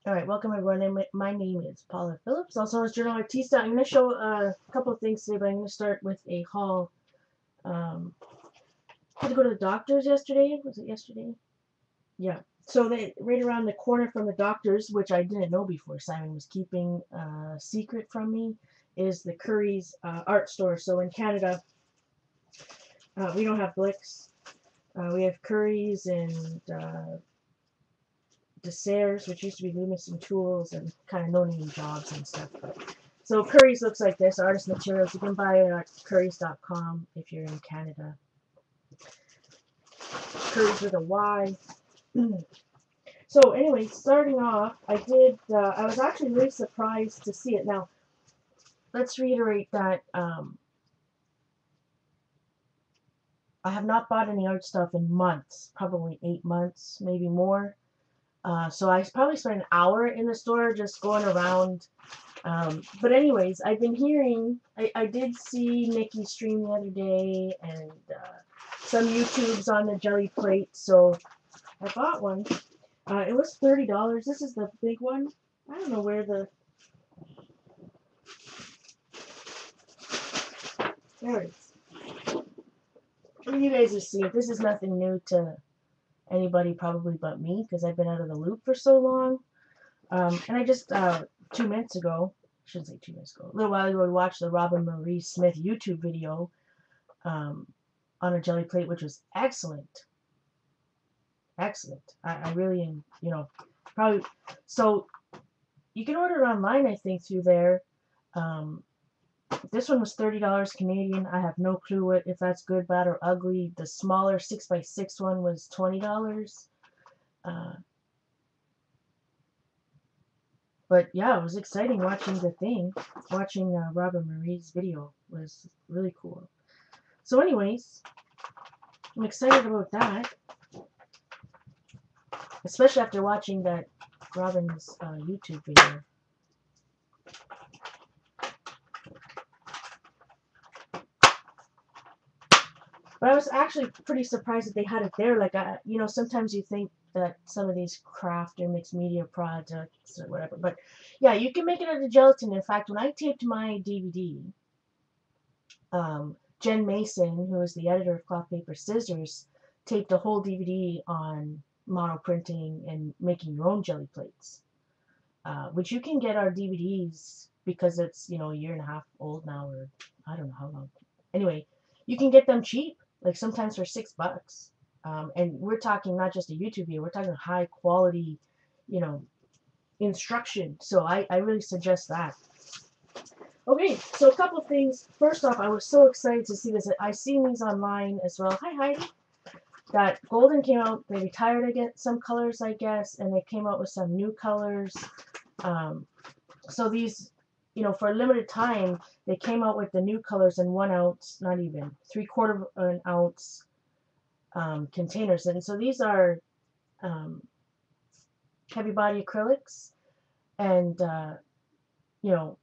Alright, welcome everyone. My name is Paula Phillips, also as JournalArtista. I'm going to show a couple of things today, but I'm going to start with a haul. I had to go to the doctor's yesterday. Was it yesterday? Yeah. So right around the corner from the doctor's, which I didn't know before, Simon was keeping a secret from me, is the Curry's art store. So in Canada, we don't have Blicks. We have Curry's and Desserts, which used to be Loomis and Tools and kind of no-name jobs and stuff. So Curry's looks like this, artist materials. You can buy it at currys.com if you're in Canada. Curry's with a Y. So anyway, starting off, I was actually really surprised to see it. Now, let's reiterate that I have not bought any art stuff in months, probably 8 months, maybe more. So I probably spent an hour in the store just going around. But anyways, I've been hearing, I did see Nikki stream the other day and some YouTubes on the jelly plate, so I bought one. It was $30. This is the big one. I don't know where the... There it is. You guys will see it. This is nothing new to anybody probably but me because I've been out of the loop for so long. And I just, 2 minutes ago, I shouldn't say 2 minutes ago, a little while ago, I watched the Robin Marie Smith YouTube video on a jelly plate, which was excellent. Excellent. I really am, probably. So you can order it online, I think, through there. This one was $30 Canadian. I have no clue if that's good, bad, or ugly. The smaller 6x6 one was $20. But yeah, it was exciting watching the thing. Watching Robin Marie's video was really cool. So anyways, I'm excited about that. Especially after watching that Robin's YouTube video. But I was actually pretty surprised that they had it there. Like, sometimes you think that some of these craft or mixed media products or whatever. But yeah, you can make it out of gelatin. In fact, when I taped my DVD, Jen Mason, who is the editor of Cloth Paper Scissors, taped a whole DVD on mono printing and making your own jelly plates, which you can get our DVDs because it's, a year and a half old now, or I don't know how long. Anyway, you can get them cheap, like sometimes for $6. And we're talking not just a YouTube video, we're talking high quality, instruction. So I really suggest that. Okay, so a couple of things. First off, I was so excited to see this. I've seen these online as well. Hi, Heidi. That Golden came out. They retired again some colors, I guess, and they came out with some new colors. So these, for a limited time, they came out with the new colors in 1 ounce, not even 3/4 of an ounce containers. And so these are heavy body acrylics and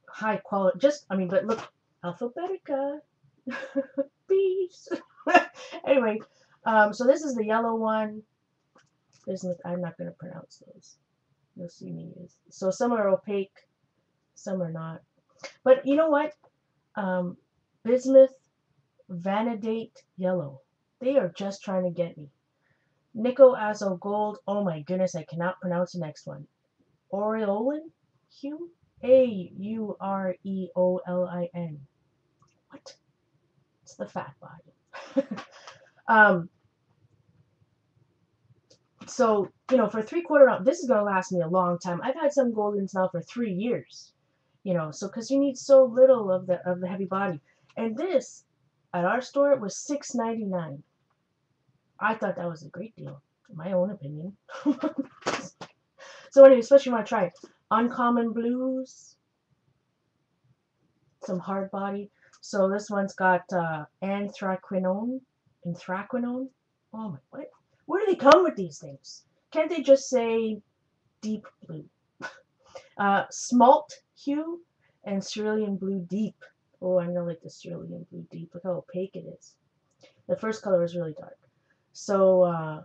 high quality. But look, Alphabetica, bees. Anyway, so this is the yellow one. I'm not going to pronounce those. You'll see me use. So some are opaque, some are not. But you know what? Bismuth Vanadate Yellow. They are just trying to get me. Nico Azo Gold. Oh my goodness, I cannot pronounce the next one. Aureolin hue? Aureolin. What? It's the fat body. So, for 3/4 ounce, this is going to last me a long time. I've had some Goldens now for 3 years. So because you need so little of the heavy body. And this, at our store, it was $6.99. I thought that was a great deal, in my own opinion. So anyway, especially when I try it. Uncommon Blues. Some hard body. So this one's got anthraquinone. Anthraquinone? Oh my, what? Where do they come with these things? Can't they just say deep blue? Smalt hue and cerulean blue deep. Oh, I'm gonna like the cerulean blue deep. Look how opaque it is. The first color is really dark. So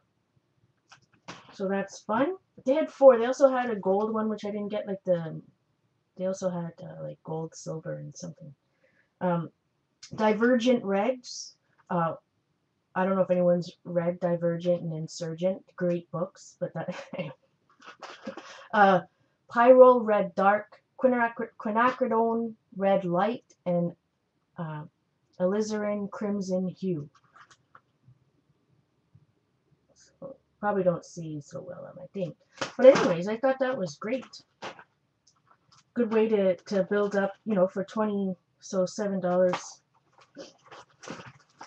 So that's fun. They had 4. They also had a gold one, which I didn't get. Like they also had like gold, silver, and something. Divergent Reds. I don't know if anyone's read Divergent and Insurgent. Great books, but that. Pyrrole Red Dark, Quinacridone Red Light, and Alizarin Crimson Hue. So, probably don't see so well on my thing. But anyways, I thought that was great. Good way to build up, you know, for $20, so $7,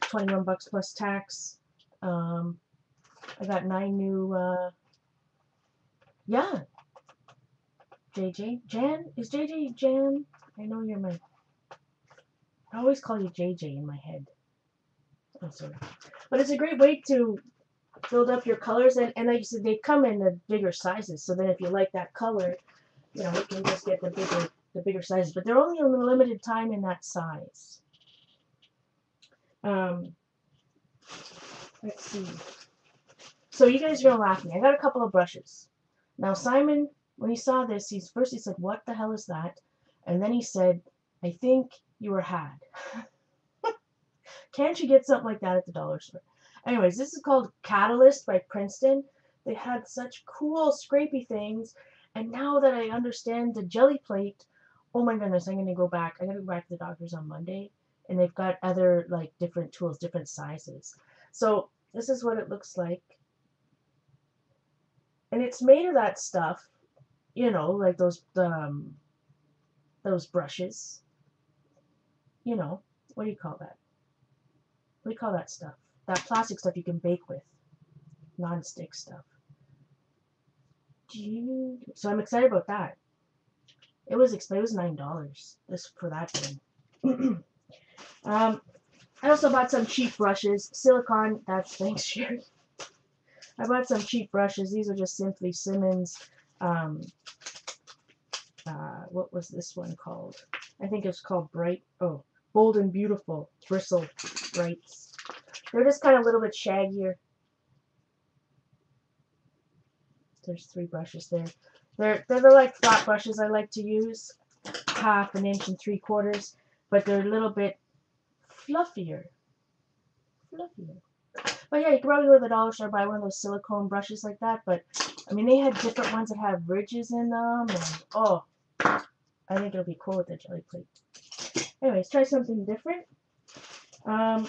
$21 plus tax. I got 9 new, yeah. JJ? Jan? Is JJ Jan? I know you're my... I always call you JJ in my head. I'm sorry. But it's a great way to build up your colors. And like you said, they come in the bigger sizes. So then if you like that color, you know, you can just get the bigger sizes. But they're only a limited time in that size. Let's see. So you guys are going to laugh at me. I got a couple of brushes. Now Simon... When he saw this, he said, "What the hell is that?" And then he said, "I think you were had." Can't you get something like that at the dollar store? Anyways, this is called Catalyst by Princeton. They had such cool scrapey things. And now that I understand the jelly plate, oh my goodness, I'm going to go back. I got to go back to the doctor's on Monday. And they've got other like different tools, different sizes. So this is what it looks like. And it's made of that stuff. You know, like those brushes. You know, what do you call that? What do you call that stuff? That plastic stuff you can bake with. Non-stick stuff. So I'm excited about that. It was $9 for that thing. I also bought some cheap brushes. Silicone, that's thanks, Sherry. I bought some cheap brushes. These are just Simply Simmons. What was this one called? I think it's called Bold and Beautiful Bristle Brights. They're just kind of a little bit shaggier. There's 3 brushes there. They're like flat brushes I like to use, 1/2 inch and 3/4, but they're a little bit fluffier. But yeah, you can probably go to the dollar store buy one of those silicone brushes like that. But I mean, they had different ones that have ridges in them, and oh, I think it'll be cool with the jelly plate. Anyways, try something different. I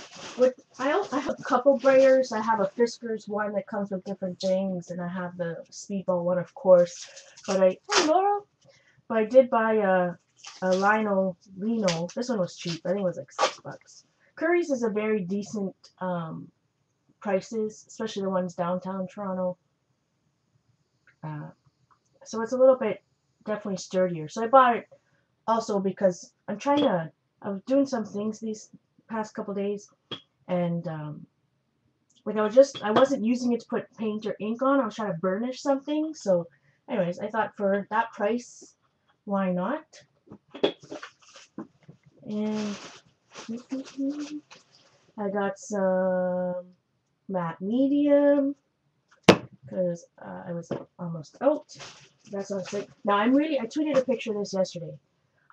have a couple brayers. I have a Fiskars one that comes with different things, and I have the Speedball one, of course. But hey, Laurel. But I did buy a Lino. This one was cheap. I think it was like $6. Curry's is a very decent prices, especially the ones downtown Toronto. So it's a little bit definitely sturdier. So I bought it also because I was doing some things these past couple days, and like I wasn't using it to put paint or ink on. I was trying to burnish something. So anyways, I thought for that price, why not? And I got some matte medium because I was almost out. That's what I was saying. Now I tweeted a picture of this yesterday.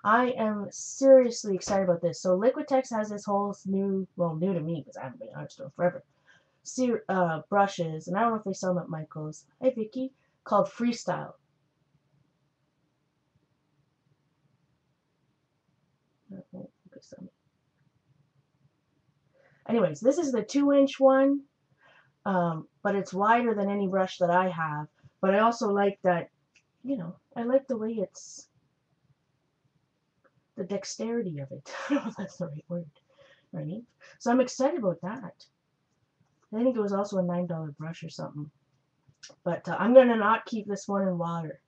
I am seriously excited about this. So Liquitex has this whole new to me because I haven't been in art store forever, brushes, and I don't know if they sell them at Michael's. Hey Vicky, called Freestyle. Anyways, this is the 2-inch one, but it's wider than any brush that I have. But I also like that, you know, I like the way it's, the dexterity of it. I don't know if that's the right word. Right? So I'm excited about that. I think it was also a $9 brush or something. But I'm going to not keep this one in water.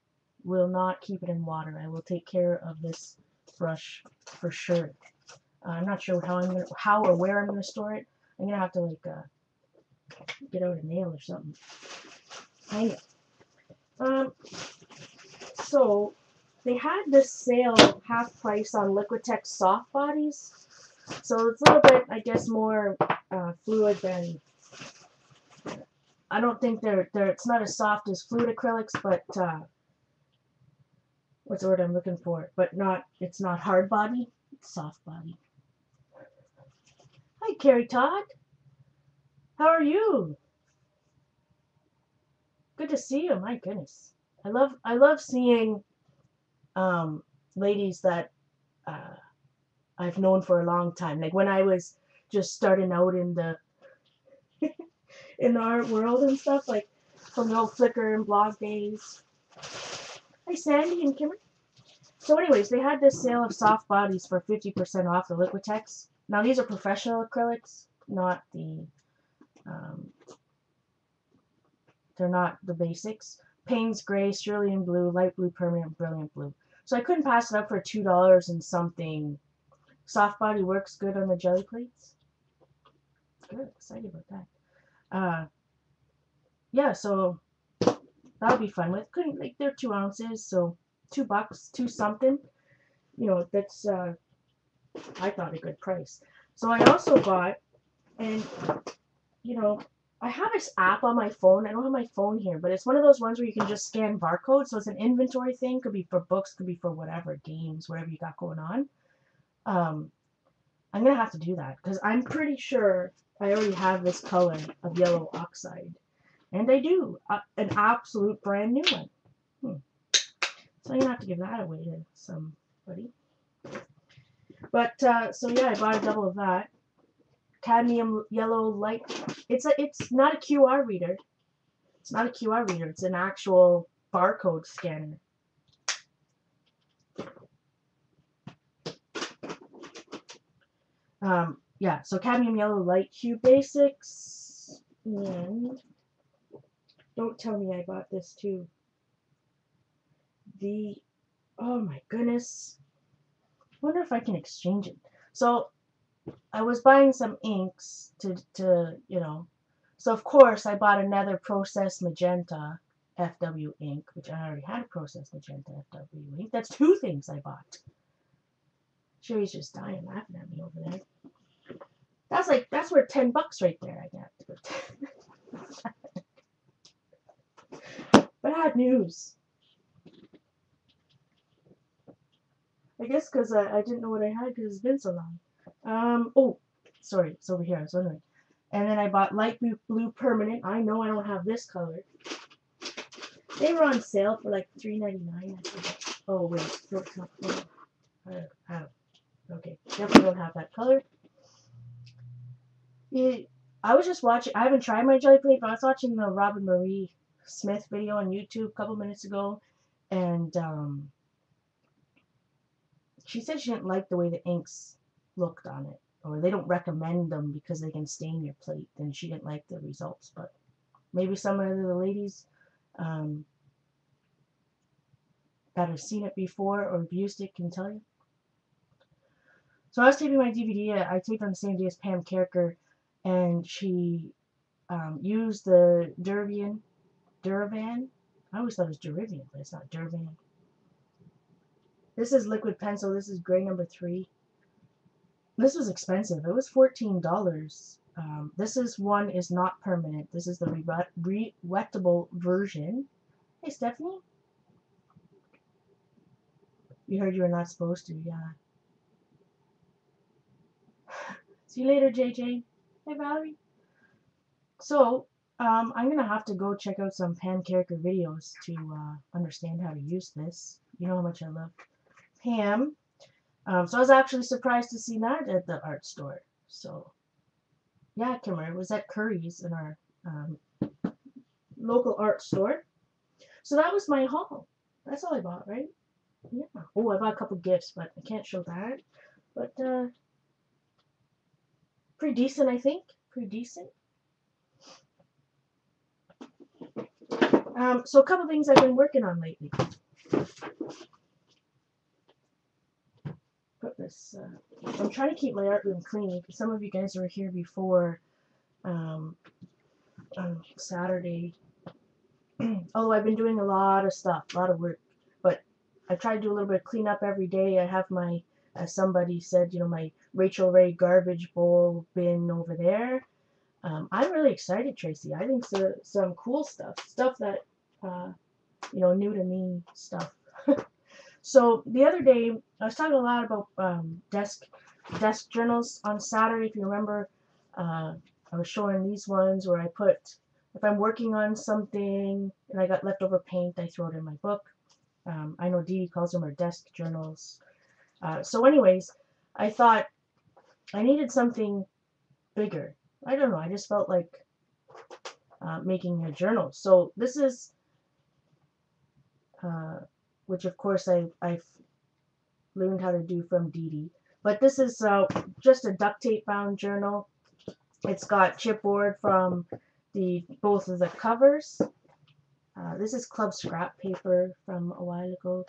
Will not keep it in water. I will take care of this brush for sure. I'm not sure how or where I'm going to store it. I'm going to have to like get out a nail or something. Hang it. So they had this sale half price on Liquitex soft bodies. So it's a little bit, I guess, more fluid than I don't think they're it's not as soft as fluid acrylics, but what's the word I'm looking for? But not, it's not hard body, it's soft body. Hi, Carrie Todd. How are you? Good to see you. My goodness, I love seeing ladies that uh, I've known for a long time. Like when I was just starting out in the in the art world and stuff, like from the old Flickr and blog days. Hi, Sandy and Kimmer. So anyways, they had this sale of soft bodies for 50% off the Liquitex. Now these are professional acrylics, not the, they're not the basics. Payne's Gray, Cerulean Blue, Light Blue Permanent, Brilliant Blue. So I couldn't pass it up for $2 and something. Soft body works good on the jelly plates. Good, excited about that. Yeah, so that'll be fun with. Couldn't, like, they're 2 ounces, so $2, 2 something. You know, that's I thought a good price. So I also bought, and you know, I have this app on my phone. I don't have my phone here, but it's one of those ones where you can just scan barcodes. So it's an inventory thing. Could be for books, could be for whatever, games, whatever you got going on. I'm gonna have to do that because I'm pretty sure I already have this color of yellow oxide, and I do, an absolute brand new one. So I'm gonna have to give that away to somebody. But so yeah, I bought a double of that. Cadmium yellow light. It's not a QR reader. It's not a QR reader. It's an actual barcode scanner. Yeah, so cadmium yellow light hue basics, and don't tell me I bought this too. Oh my goodness. I wonder if I can exchange it. So I was buying some inks to you know, so of course I bought another processed magenta FW ink, which I already had a processed magenta FW ink. That's 2 things I bought. Sherry's just dying laughing at me over there. That's worth $10 right there. I got. Bad news. I guess because I didn't know what I had because it's been so long. Oh, sorry, it's over here. I was wondering. And then I bought light blue permanent. I know I don't have this color. They were on sale for like $3.99. Oh wait, no, it's not. Okay, definitely don't have that color. I was just watching. I haven't tried my jelly plate, but I was watching the Robin Marie Smith video on YouTube a couple minutes ago, and she said she didn't like the way the inks looked on it, or they don't recommend them because they can stain your plate, and she didn't like the results. But maybe some of the ladies that have seen it before or used it can tell you. So I was taping my DVD. I taped on the same day as Pam Kerker, and she used the Duravan. I always thought it was Durivan, but it's not Duravan. This is liquid pencil. This is gray number 3. This was expensive. It was $14. This one is not permanent. This is the rewettable version. Hey, Stephanie. You heard you were not supposed to, yeah. See you later, JJ. Hey, Valerie. So, I'm going to have to go check out some Pam Kerker videos to understand how to use this. You know how much I love Pam. So I was actually surprised to see that at the art store. So, yeah, Kimmer, it was at Curry's in our local art store. So that was my haul. That's all I bought, right? Yeah. Oh, I bought a couple gifts, but I can't show that. But, pretty decent, I think. Pretty decent. So a couple things I've been working on lately. Put this. I'm trying to keep my art room clean. Some of you guys were here before on Saturday. Although I've been doing a lot of stuff, a lot of work, but I try to do a little bit of cleanup every day. I have my, as somebody said, you know, my Rachel Ray garbage bowl bin over there. I'm really excited, Tracy. I think some cool stuff that, new to me stuff. So the other day, I was talking a lot about desk journals on Saturday. If you remember, I was showing these ones where I put, if I'm working on something and I got leftover paint, I throw it in my book. I know Dee Dee calls them her desk journals. So anyways, I thought I needed something bigger. I don't know. I just felt like making a journal. So this is, which of course I've learned how to do from Dee Dee. But this is just a duct tape bound journal. It's got chipboard from both of the covers. This is club scrap paper from a while ago.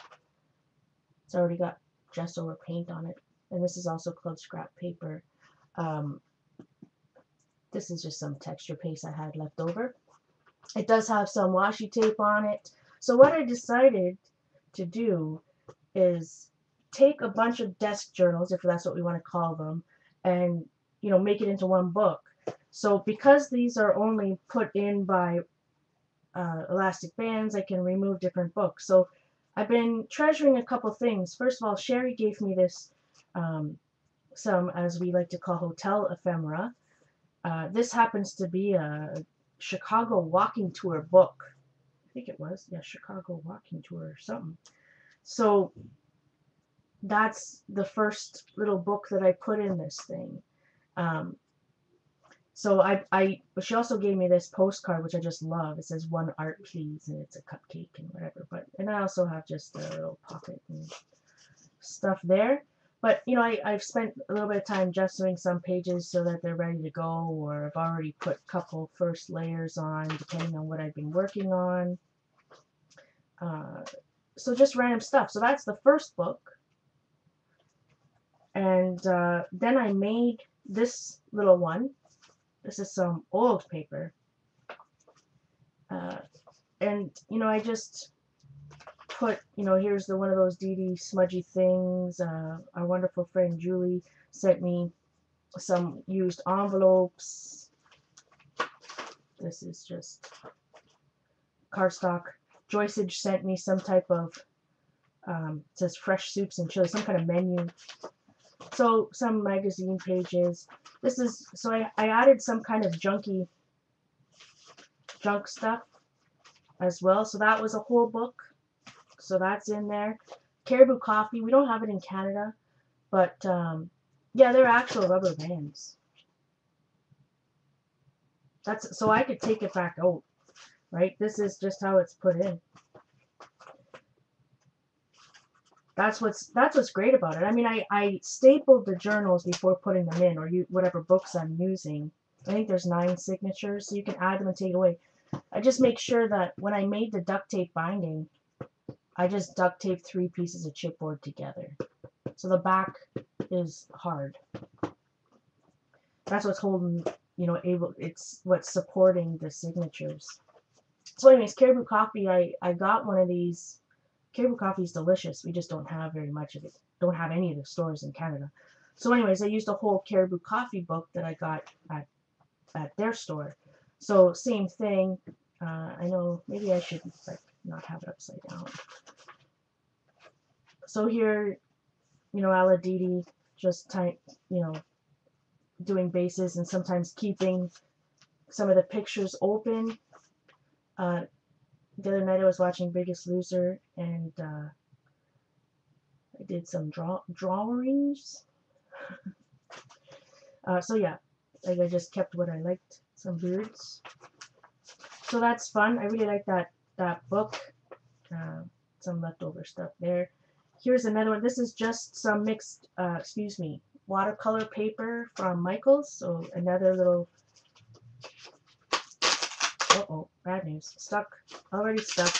It's already got gesso or paint on it. And this is also club scrap paper. This is just some texture paste I had left over. It does have some washi tape on it. So what I decided to do is take a bunch of desk journals, if that's what we want to call them, and make it into one book. So because these are only put in by elastic bands, I can remove different books. So I've been treasuring a couple things. First of all, Sherry gave me this, some, as we like to call, hotel ephemera. This happens to be a Chicago walking tour book. I think it was, yeah, Chicago walking tour or something. So that's the first little book that I put in this thing. So she also gave me this postcard, which I just love. It says "One art, please," and it's a cupcake and whatever. And I also have just a little pocket and stuff there. But I've spent a little bit of time gessoing some pages so that they're ready to go, or I've already put a couple first layers on, depending on what I've been working on. So just random stuff. So that's the first book. And then I made this little one. This is some old paper. And I just put, here's one of those Dee Dee smudgy things. Our wonderful friend Julie sent me some used envelopes. This is just cardstock. Joyceage sent me some type of, it says fresh soups and chili, some kind of menu. So some magazine pages. This is, so I added some kind of junk stuff as well. So that was a whole book. So that's in there. Caribou Coffee. We don't have it in Canada, but yeah, they're actual rubber bands. That's so I could take it back out, right? This is just how it's put in. That's what's great about it. I mean, I stapled the journals before putting them in, or whatever books I'm using. I think there's 9 signatures, so you can add them and take it away. I just make sure that when I made the duct tape binding, I just duct taped 3 pieces of chipboard together. So the back is hard. That's what's holding, it's what's supporting the signatures. So anyways, Caribou Coffee, I got one of these. Caribou Coffee is delicious. We just don't have very much of it. Don't have any of the stores in Canada. So anyways, I used a whole Caribou Coffee book that I got at their store. So same thing. I know maybe I should not have it upside down. So here, a la Dee Dee, just doing bases and sometimes keeping some of the pictures open. The other night I was watching Biggest Loser, and I did some drawings. So yeah, I just kept what I liked, some birds. So that's fun. I really like that book. Some leftover stuff there. Here's another one. This is just some mixed, watercolor paper from Michaels. So another little, bad news. Stuck. Already stuck.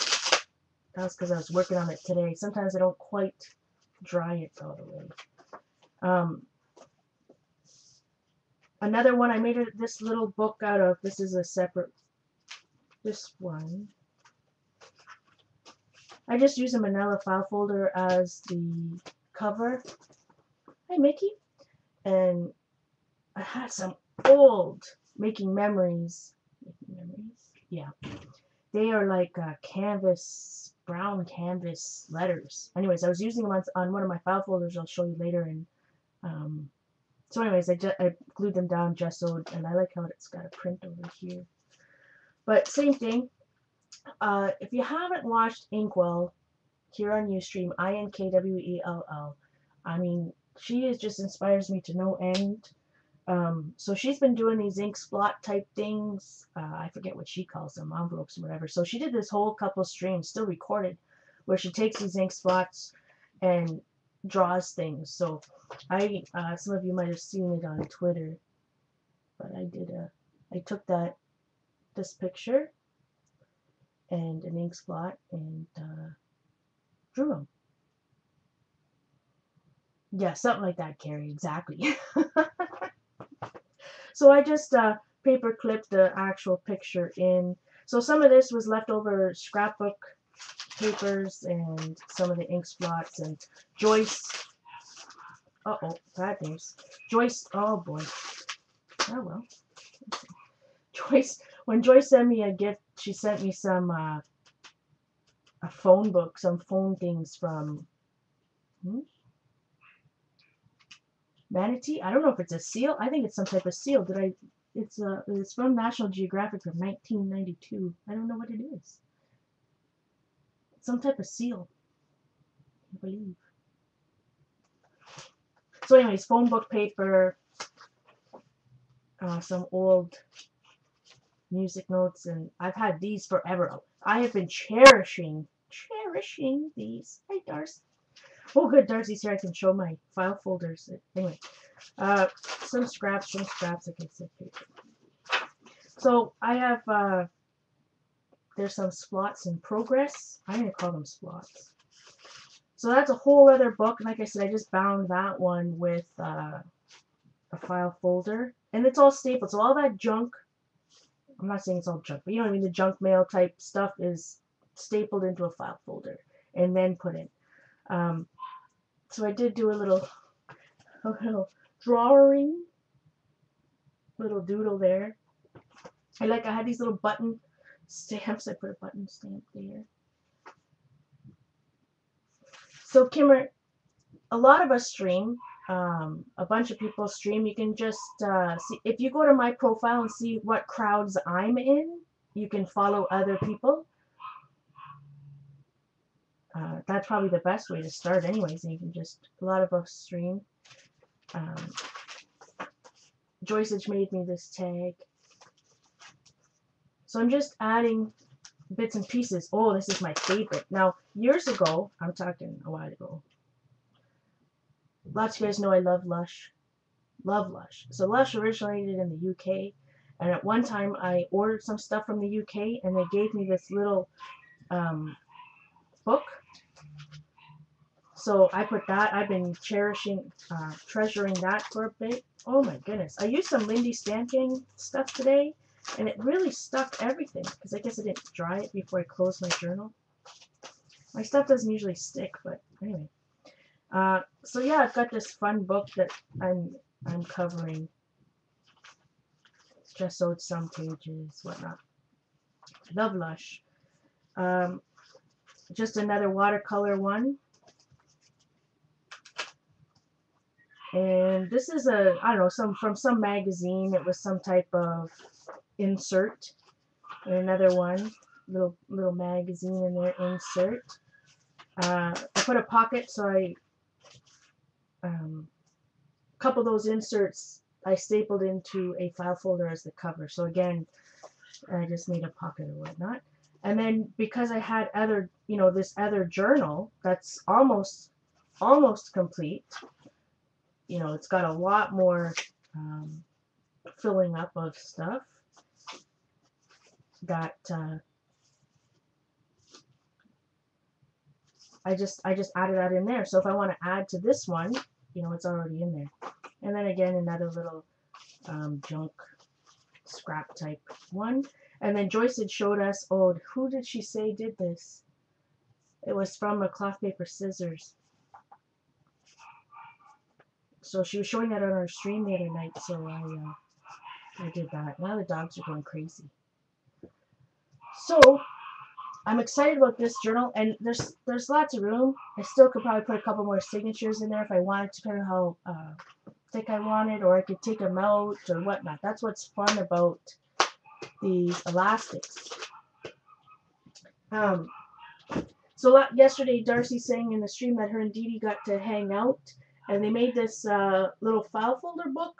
That was because I was working on it today. Sometimes I don't quite dry it all the way. Another one I made this little book out of. This is a separate, this one. I just use a manila file folder as the cover. Hi, Mickey. And I had some old making memories. Yeah. They are like canvas, brown canvas letters. Anyways, I was using them on one of my file folders. I'll show you later. And so anyways, I glued them down, gessoed, and I like how it's got a print over here. But same thing. If you haven't watched Inkwell here on Ustream, Inkwell, I mean, she is just inspires me to no end. So she's been doing these ink splot type things. I forget what she calls them, envelopes or whatever. So she did this whole couple streams, still recorded, where she takes these ink spots and draws things. So some of you might have seen it on Twitter, but I took this picture and an ink spot and drew them. Yeah, something like that, Carrie, exactly. So I just paper clipped the actual picture in. So some of this was leftover scrapbook papers and some of the ink spots, and Joyce. Uh-oh, bad news. Joyce, oh boy. Oh well. Joyce, when Joyce sent me a gift, she sent me some a phone book, some phone things from Manatee. I don't know if it's a seal. I think it's some type of seal. It's from National Geographic from 1992. I don't know what it is. Some type of seal, I believe. So anyways, phone book paper, some old music notes, and I've had these forever. I have been cherishing these. Hi, Darcy. Oh, good, Darcy's here. I can show my file folders. Anyway, some scraps, like I said, paper. So I have, there's some splots in progress. I'm going to call them splots. So that's a whole other book. Like I said, I just bound that one with a file folder. And it's all stapled. So all that junk, I'm not saying it's all junk, but you know what I mean, the junk mail type stuff is stapled into a file folder and then put in. So I did do a little drawing, little doodle there. I had these little button stamps. I put a button stamp there. So Kimmer, a lot of us stream. A bunch of people stream. You can just see, if you go to my profile and see what crowds I'm in, you can follow other people. That's probably the best way to start anyways. And you can just, a lot of us stream. Joyceage made me this tag. So I'm just adding bits and pieces. Oh, this is my favorite. Now, years ago, I'm talking a while ago, lots of you guys know I love Lush. Love Lush. So Lush originated in the UK, and at one time I ordered some stuff from the UK, and they gave me this little book. So I put that. I've been treasuring that for a bit. Oh my goodness. I used some Lindy stamping stuff today, and it really stuck everything, because I guess I didn't dry it before I closed my journal. My stuff doesn't usually stick, but anyway. So yeah, I've got this fun book that I'm covering. Just sewed some pages, whatnot. Love Lush. Just another watercolor one. And this is I don't know, from some magazine. It was some type of insert. And another one, little magazine in there, insert. I put a pocket, so a couple of those inserts I stapled into a file folder as the cover. So again, I just made a pocket or whatnot. And then because I had this other journal that's almost complete. It's got a lot more filling up of stuff that I just added that in there. So if I want to add to this one, it's already in there. And then again, another little junk scrap type one. And then Joyce had showed us, oh, who did she say did this? It was from a cloth paper scissors. So she was showing that on our stream the other night, so I did that. Now the dogs are going crazy. So I'm excited about this journal, and there's lots of room. I still could probably put a couple more signatures in there if I wanted to, depending on how thick I wanted, or I could take them out or whatnot. That's what's fun about these elastics. So yesterday, Darcy saying in the stream that her and Dee Dee got to hang out, and they made this little file folder book.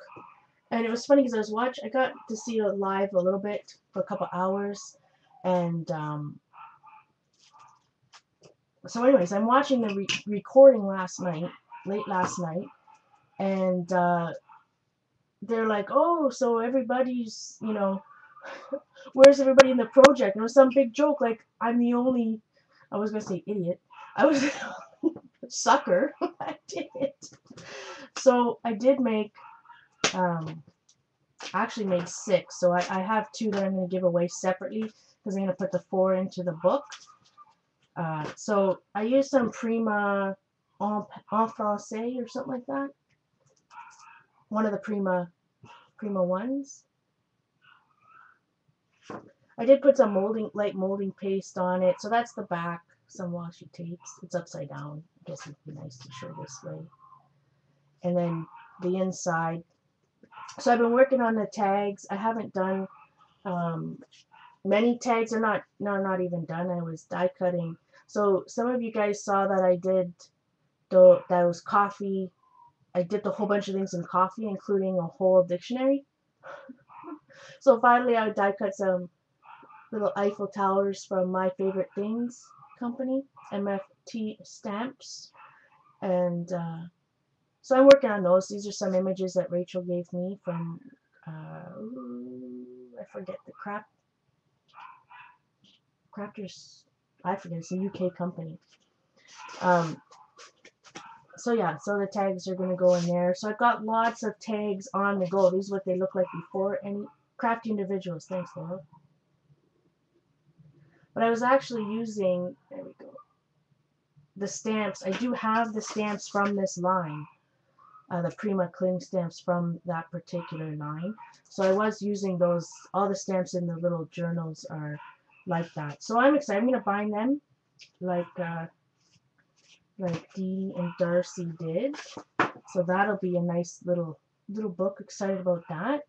And it was funny because I got to see it live a little bit for a couple hours, and so anyways, I'm watching the recording late last night, and they're like, oh, so everybody's, where's everybody in the project? And it was some big joke, like I'm the only, I was going to say idiot, I was sucker. I did it. So I did make, actually made 6. So I have 2 that I'm going to give away separately because I'm going to put the 4 into the book. So I used some Prima en français or something like that. One of the Prima ones. I did put some light molding paste on it. So that's the back. Some washi tapes. It's upside down. I guess it'd be nice to show this way. And then the inside. So I've been working on the tags. I haven't done many tags. Are not even done. I was die cutting. So some of you guys saw that I did that was coffee. I did the whole bunch of things in coffee, including a whole dictionary. So finally I die cut some little Eiffel Towers from My Favorite Things company, MFT stamps. And so I'm working on those. These are some images that Rachel gave me from, I forget the Crafters, I forget, it's a UK company. So yeah, so the tags are going to go in there. So I've got lots of tags on the go. These are what they look like before. And Crafty Individuals, thanks Laura. But I was actually using, there we go, the stamps. I do have the stamps from this line. The Prima cling stamps from that particular line. So I was using those, all the stamps in the little journals are like that. So I'm excited. I'm going to bind them like Dee and Darcy did. So that'll be a nice little book. Excited about that.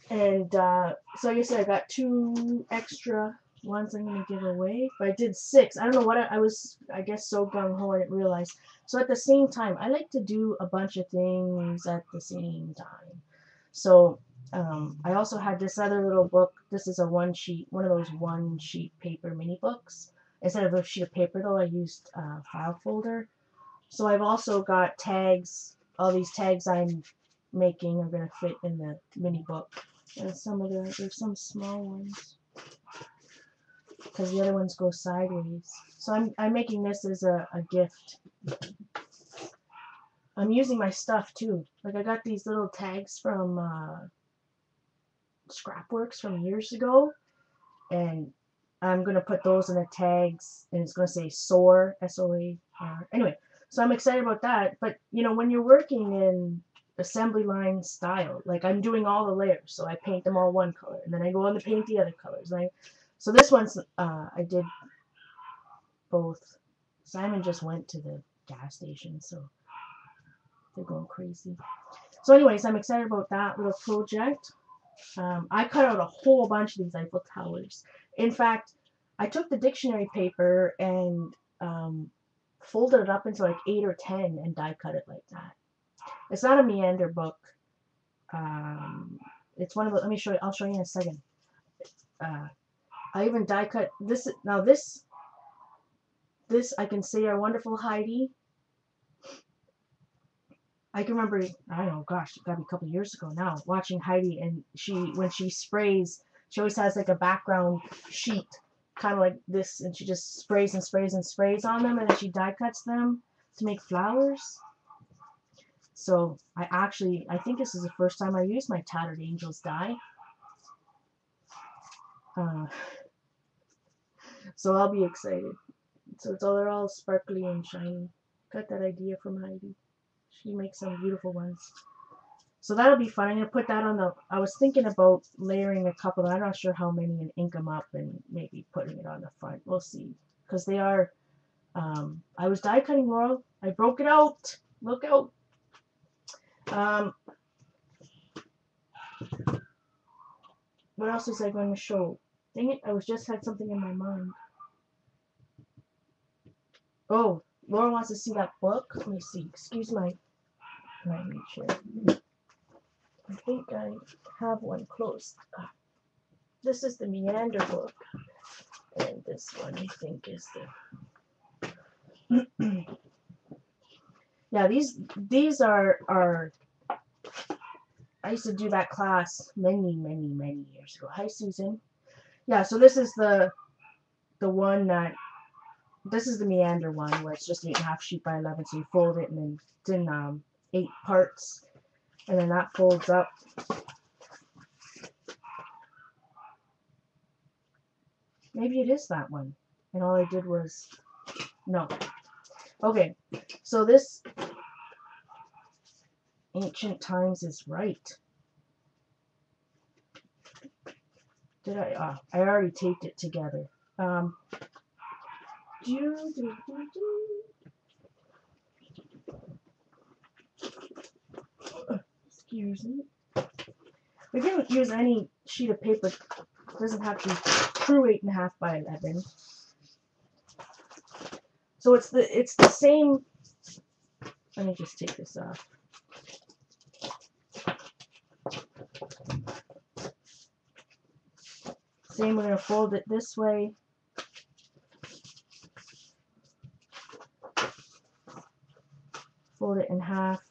And so like I said, I got 2 extra ones I'm going to give away. But I did 6. I don't know what I was, I guess, so gung-ho I didn't realize. So at the same time, I like to do a bunch of things at the same time. So I also had this other little book. This is a one of those 1-sheet paper mini books. Instead of a sheet of paper, though, I used a file folder. So I've also got tags. All these tags I'm making are going to fit in the mini book. And there's some small ones, because the other ones go sideways. So I'm making this as a gift. I'm using my stuff too. Like I got these little tags from Scrapworks from years ago, and I'm gonna put those in the tags, and it's gonna say SOAR, SOAR. Anyway, so I'm excited about that. But when you're working in assembly line style, like I'm doing all the layers, so I paint them all one color, and then I go on to paint the other colors. So this one's I did both. Simon just went to the gas station, so they're going crazy. So anyways, I'm excited about that little project. I cut out a whole bunch of these Eiffel Towers. In fact, I took the dictionary paper and folded it up into like 8 or 10 and die cut it like that. It's not a Meander book. It's one of the, let me show you, I'll show you in a second. I even die cut this. Now this I can say Our Wonderful Heidi. I can remember, I don't know, gosh, it got to be a couple years ago now, watching Heidi, and when she sprays, she always has like a background sheet, kind of like this, and she just sprays and sprays and sprays on them, and then she die cuts them to make flowers. So I think this is the first time I used my Tattered Angels die. So I'll be excited. So they're all sparkly and shiny. Got that idea from Heidi. She makes some beautiful ones. So that'll be fun. I'm going to put that on the, I was thinking about layering a couple, I'm not sure how many, and ink them up and maybe putting it on the front. We'll see. Because they are, I was die cutting, Laurel. I broke it out. Look out. What else was I going to show? Dang it, I was just had something in my mind. Oh, Laura wants to see that book. Let me see. Excuse my reach here. I think I have one close. This is the Meander book. And this one I think is the yeah, these are I used to do that class many years ago. Hi Susan. Yeah, so this is the one that this is the Meander one where it's just 8.5 sheet by 11, so you fold it and then it's in 8 parts, and then that folds up. Maybe it is that one, and all I did was no. Okay, so this Ancient Times is right. Did I? I already taped it together. Excuse me. We can use any sheet of paper. It doesn't have to be true 8.5 by 11. So it's the same. Let me just take this off. Same, we're going to fold it this way. Fold it in half.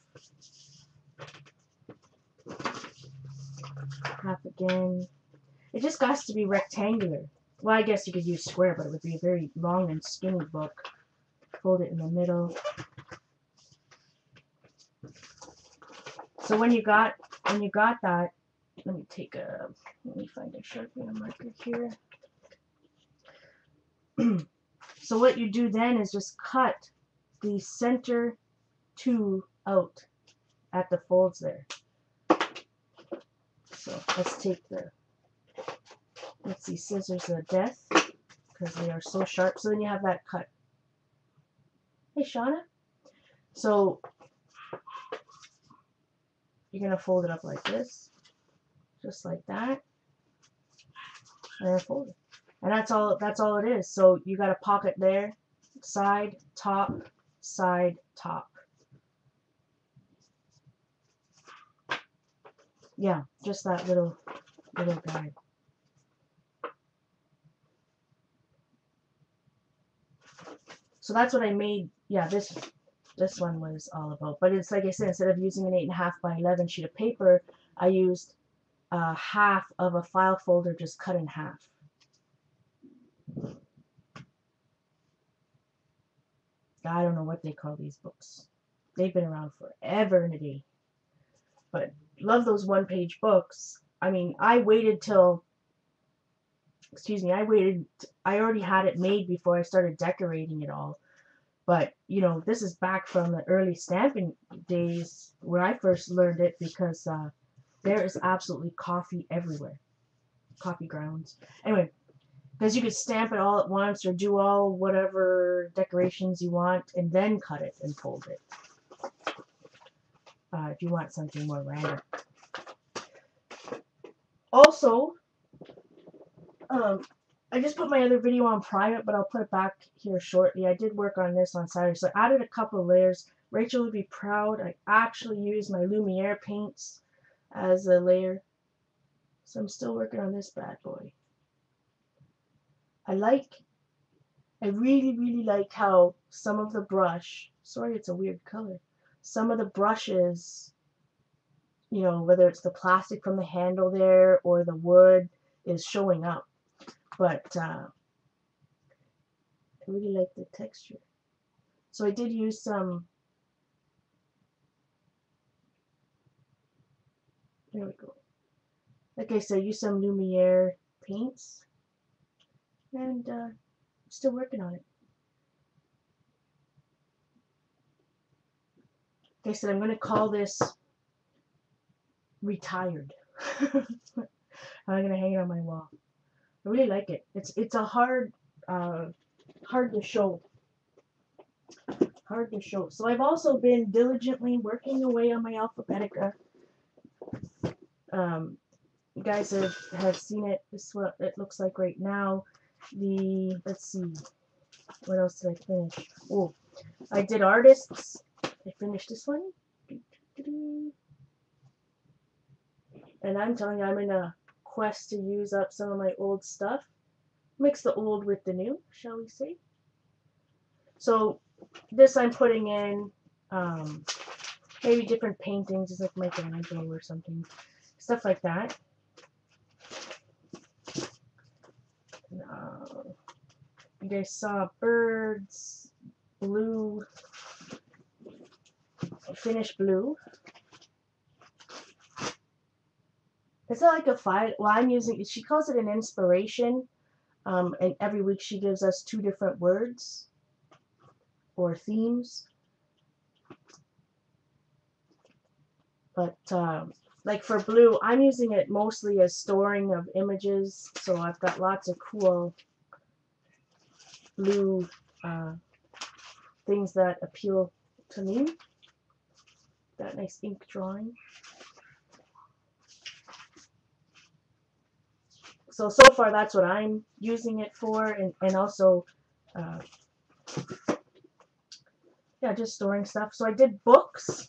Half again. It just got to be rectangular. Well, I guess you could use square, but it would be a very long and skinny book. Fold it in the middle. So when you got that, let me find a Sharpie and a marker here. So what you do then is just cut the center 2 out at the folds there. So let's take scissors of death, because they are so sharp. So then you have that cut. Hey Shauna. So you're going to fold it up like this, just like that, and then fold it. And that's all it is. So you got a pocket there, side, top, side, top. Yeah, just that little guide. So that's what I made. Yeah, this one was all about. But it's like I said, instead of using an 8.5 by 11 sheet of paper, I used half of a file folder just cut in half. I don't know what they call these books. They've been around forever and a day. But love those one-page books. I mean, I waited till, excuse me, I already had it made before I started decorating it all. But, you know, this is back from the early stamping days where I first learned it, because there is absolutely coffee everywhere. Coffee grounds. Anyway, because you could stamp it all at once or do all whatever decorations you want and then cut it and fold it. If you want something more random. Also, I just put my other video on private, but I'll put it back here shortly. I did work on this on Saturday, so I added a couple of layers. Rachel would be proud. I actually used my Lumiere paints as a layer. So I'm still working on this bad boy. I really like how some of the brush, sorry it's a weird color, some of the brushes, you know, whether it's the plastic from the handle there or the wood, is showing up. But I really like the texture. So I did use some, there we go. Like I said, use some Lumiere paints, and still working on it. Like I said, I'm going to call this retired. I'm gonna hang it on my wall. I really like it. It's a hard to show. Hard to show. So I've also been diligently working away on my Alphabetica. You guys have seen it. This is what it looks like right now. Let's see, what else did I finish? Oh, I did artists. I finished this one. And I'm telling you, I'm in a quest to use up some of my old stuff. Mix the old with the new, shall we say. So this I'm putting in maybe different paintings, just like Michelangelo or something. Stuff like that. You guys saw birds, blue, finished blue. It's not like a file. Well, I'm using, she calls it an inspiration. And every week she gives us 2 different words or themes. But like for blue, I'm using it mostly as storing of images. So I've got lots of cool blue things that appeal to me. That nice ink drawing. So far that's what I'm using it for, and also yeah, just storing stuff. So I did books.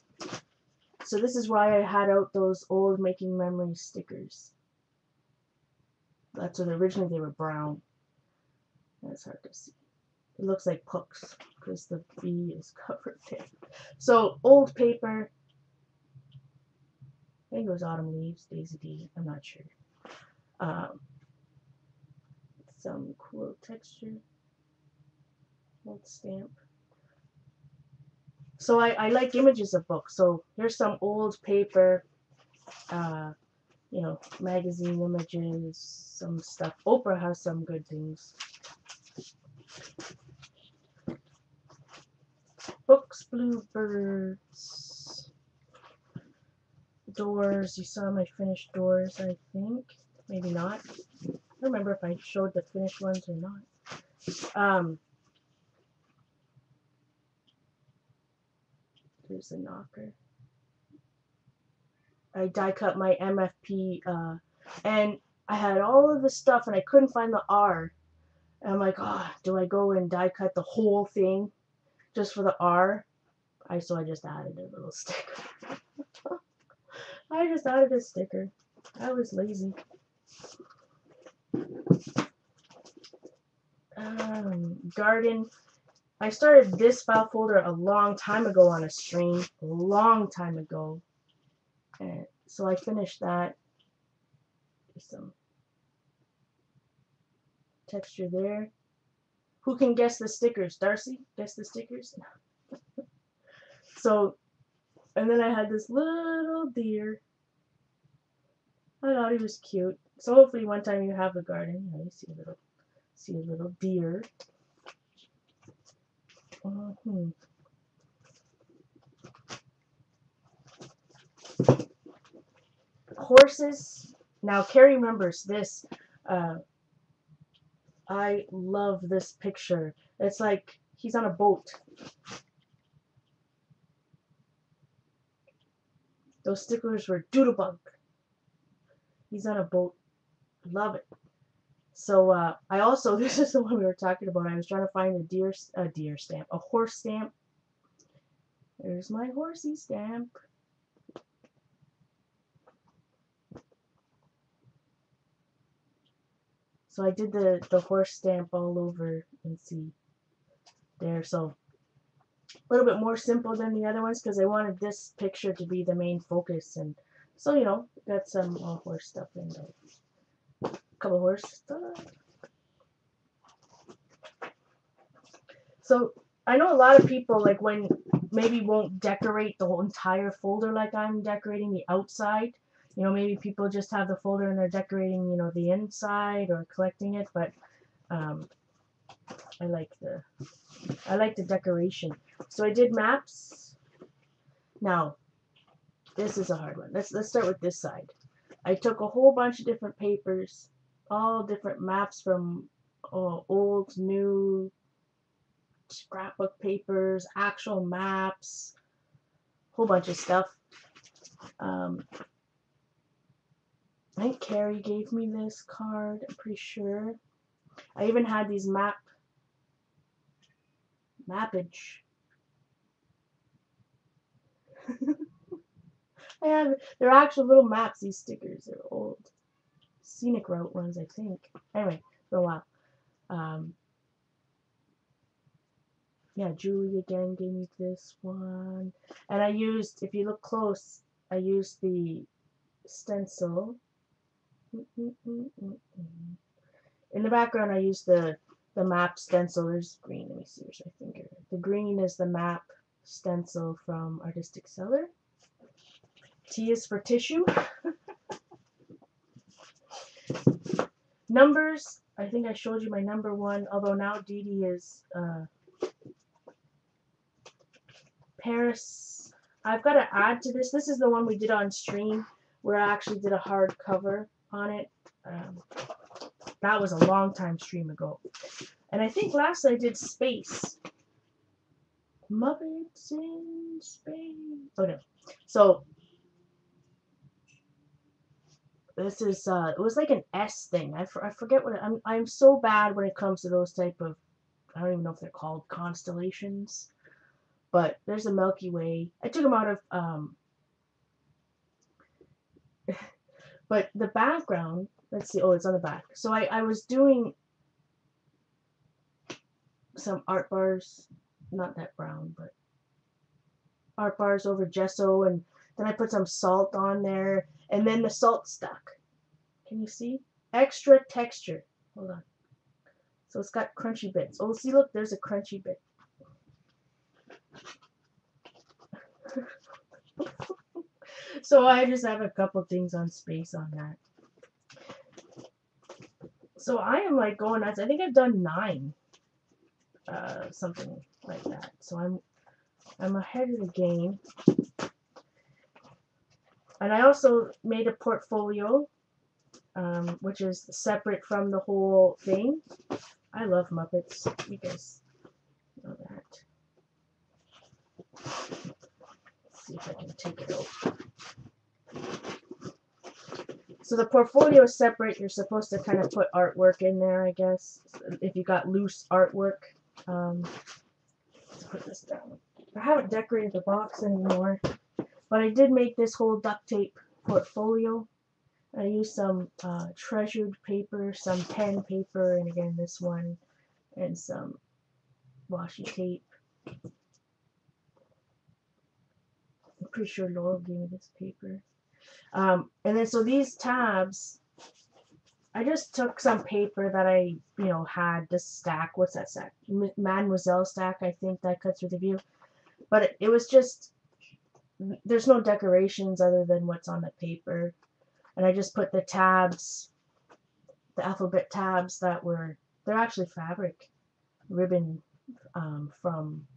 So this is why I had out those old Making Memories stickers. That's what originally they were brown. That's hard to see. It looks like books because the B is covered there. So old paper. I think it was Autumn Leaves, Daisy D. I'm not sure. Some cool texture. Old stamp. So I like images of books. So here's some old paper, you know, magazine images, some stuff. Oprah has some good things. Books, bluebirds, doors. You saw my finished doors, I think. Maybe not. I don't remember if I showed the finished ones or not. There's a knocker. I die cut my MFP, and I had all of the stuff and I couldn't find the R. And I'm like, oh, do I go and die cut the whole thing just for the R? So I just added a little sticker. I just added a sticker. I was lazy. Garden. I started this file folder a long time ago on a stream. A long time ago. And so I finished that. Some texture there. Who can guess the stickers? Darcy? Guess the stickers? So, and then I had this little deer. I thought he was cute. So hopefully one time you have a garden, you know, you see a little deer. Horses. Now Carrie remembers this. I love this picture. It's like he's on a boat. Those stickers were Doodlebug. He's on a boat. Love it. So I also, this is the one we were talking about. I was trying to find a deer stamp, a horse stamp. There's my horsey stamp. So I did the horse stamp all over and see there. So a little bit more simple than the other ones because I wanted this picture to be the main focus. And so, you know, got some horse stuff in there. A couple horse stuff. So I know a lot of people like when maybe won't decorate the whole entire folder like I'm decorating the outside. You know, maybe people just have the folder and they're decorating, you know, the inside or collecting it, but I like the decoration. So I did maps. Now, this is a hard one. Let's start with this side. I took a whole bunch of different papers, all different maps from old, new, scrapbook papers, actual maps, whole bunch of stuff. I think Carrie gave me this card, I'm pretty sure. I even had these mappage. They're actual little maps, these stickers. They're old. Scenic route ones, I think. Anyway, for a while. Yeah, Julie again gave me this one. And I used, if you look close, I used the stencil. In the background, I used the map stencil. There's green. Let me see. Where's my finger? The green is the map stencil from Artistic Seller. T is for tissue. Numbers. I think I showed you my number one, although now Dee Dee is Paris. I've got to add to this. This is the one we did on stream where I actually did a hard cover on it. That was a long time stream ago. And I think last I did Space. Muppets in Space. Oh no. So this is it was like an S thing. I forget what I'm so bad when it comes to those type of, I don't even know if they're called constellations. But there's a Milky Way. I took them out of but the background, let's see, oh, it's on the back. So I was doing some art bars, not that brown, but art bars over gesso, and then I put some salt on there, and then the salt stuck. Can you see? Extra texture. Hold on. So it's got crunchy bits. Oh, see, look, there's a crunchy bit. So I just have a couple things on Space on that. So I am like going nuts. I think I've done 9, something like that. So I'm ahead of the game. And I also made a portfolio, which is separate from the whole thing. I love Muppets. You guys know that. Let's see if I can take it out. So the portfolio is separate. You're supposed to kind of put artwork in there, I guess, if you got loose artwork. Let's put this down. I haven't decorated the box anymore, but I did make this whole duct tape portfolio. I used some treasured paper, some pen paper, and again this one, and some washi tape. I'm pretty sure Laurel gave me this paper. And then so these tabs, I just took some paper that I, had this stack. What's that stack? Mademoiselle stack, I think that cuts through the view. But it was just, there's no decorations other than what's on the paper. And I just put the tabs, the alphabet tabs that were, they're actually fabric ribbon from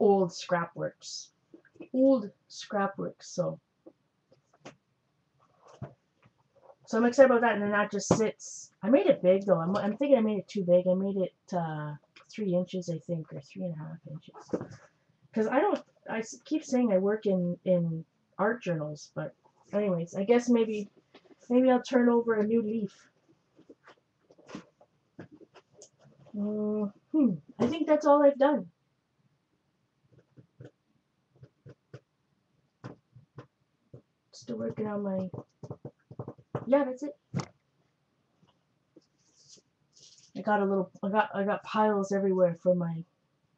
old scrapworks. So I'm excited about that, and then that just sits. I made it big though. I'm thinking I made it too big. I made it 3 inches, I think, or 3.5 inches. Because I keep saying I work in art journals, but anyways, I guess maybe I'll turn over a new leaf. I think that's all I've done. Still working on my. Yeah, that's it. I got piles everywhere for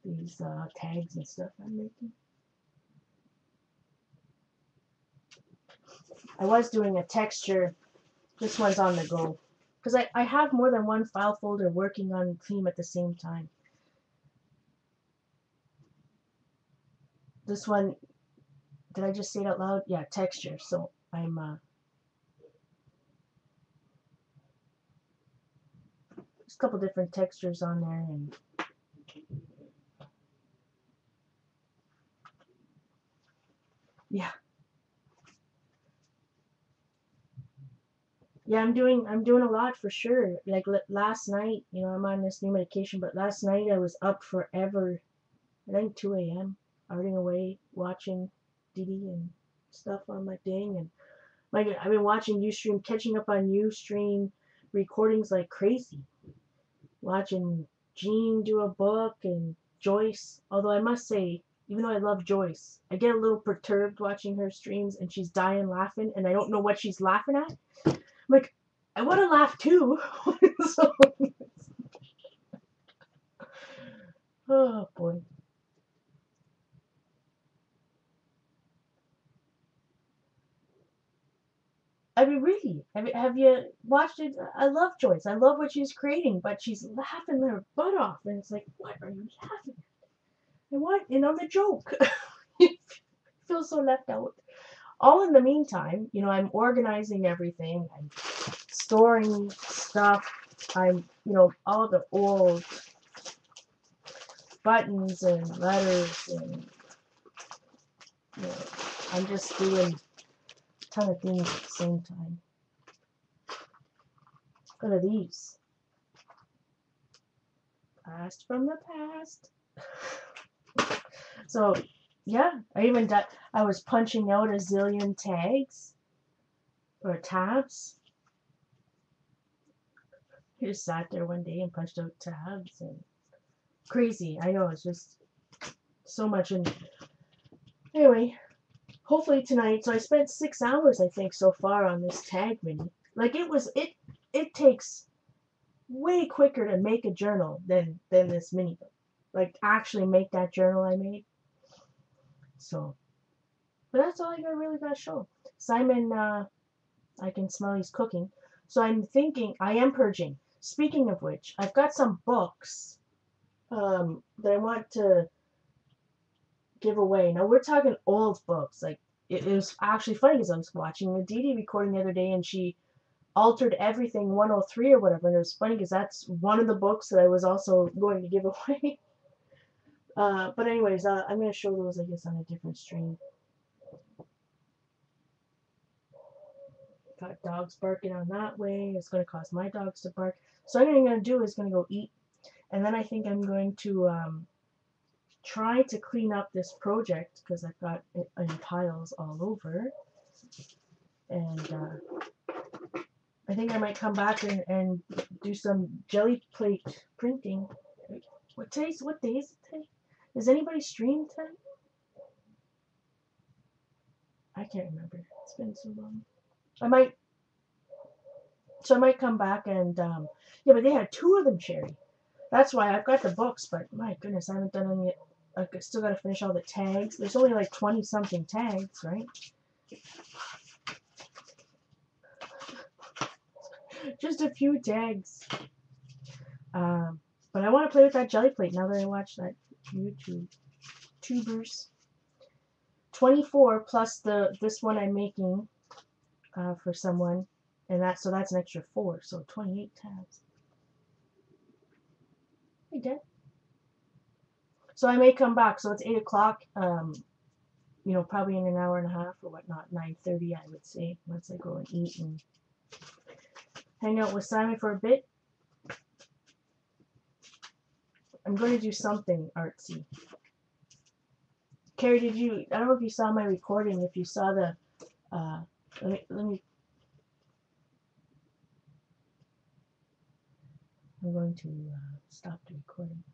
these tags and stuff I'm making. I was doing a texture. This one's on the go. Because I have more than one file folder working on theme at the same time. This one, did I just say it out loud? Yeah, texture. So I'm there's a couple different textures on there, and yeah. Yeah, I'm doing a lot for sure. Like last night, you know, I'm on this new medication, but last night I was up forever. I think 2 a.m. arting away, watching Didi and stuff on my thing, and like I've been watching Ustream, catching up on Ustream recordings like crazy. Watching Jean do a book and Joyce. Although I must say, even though I love Joyce, I get a little perturbed watching her streams and she's dying laughing and I don't know what she's laughing at. I'm like, I want to laugh too. So, oh boy. I mean, really, have you watched it? I love Joyce. I love what she's creating, but she's laughing her butt off, and it's like, what are you laughing at? And what? And on the joke, you feel so left out. All in the meantime, you know, I'm organizing everything. I'm storing stuff. I'm, you know, all the old buttons and letters, and you know, I'm just doing a ton of things at the same time. What are these? Past from the past. So, yeah, I was punching out a zillion tags or tabs. I just sat there one day and punched out tabs and crazy. I know, it's just so much. And anyway, hopefully tonight. So I spent 6 hours, I think, so far on this tag mini. Like it takes way quicker to make a journal than this mini book. Like actually make that journal I made. So, but that's all I really got to show. Simon, I can smell he's cooking. So I'm thinking I am purging. Speaking of which, I've got some books that I want to give away. Now we're talking old books. Like it was actually funny because I was watching a Didi recording the other day and she altered everything 103 or whatever, and it was funny because that's one of the books that I was also going to give away. But anyways, I'm gonna show those I guess on a different stream. Got dogs barking on that way. It's gonna cause my dogs to bark. So what I'm gonna do is gonna go eat, and then I think I'm going to try to clean up this project because I've got it in piles all over, and I think I might come back and do some jelly plate printing. What day is it today? Does anybody stream today? I can't remember. It's been so long. I might come back and yeah, but they had two of them, Sherry. That's why I've got the books, but my goodness, I haven't done any. I still got to finish all the tags. There's only like 20 something tags, right? Just a few tags. But I want to play with that jelly plate now that I watched that YouTube tubers. 24 plus this one I'm making for someone, and that's an extra 4, so 28 tabs. Hey, Dad. So I may come back. So it's 8 o'clock. You know, probably in an hour and a half or whatnot. 9:30, I would say, once I go and eat and hang out with Simon for a bit. I'm going to do something artsy. Carrie, I don't know if you saw my recording, if you saw the, let me, I'm going to stop the recording.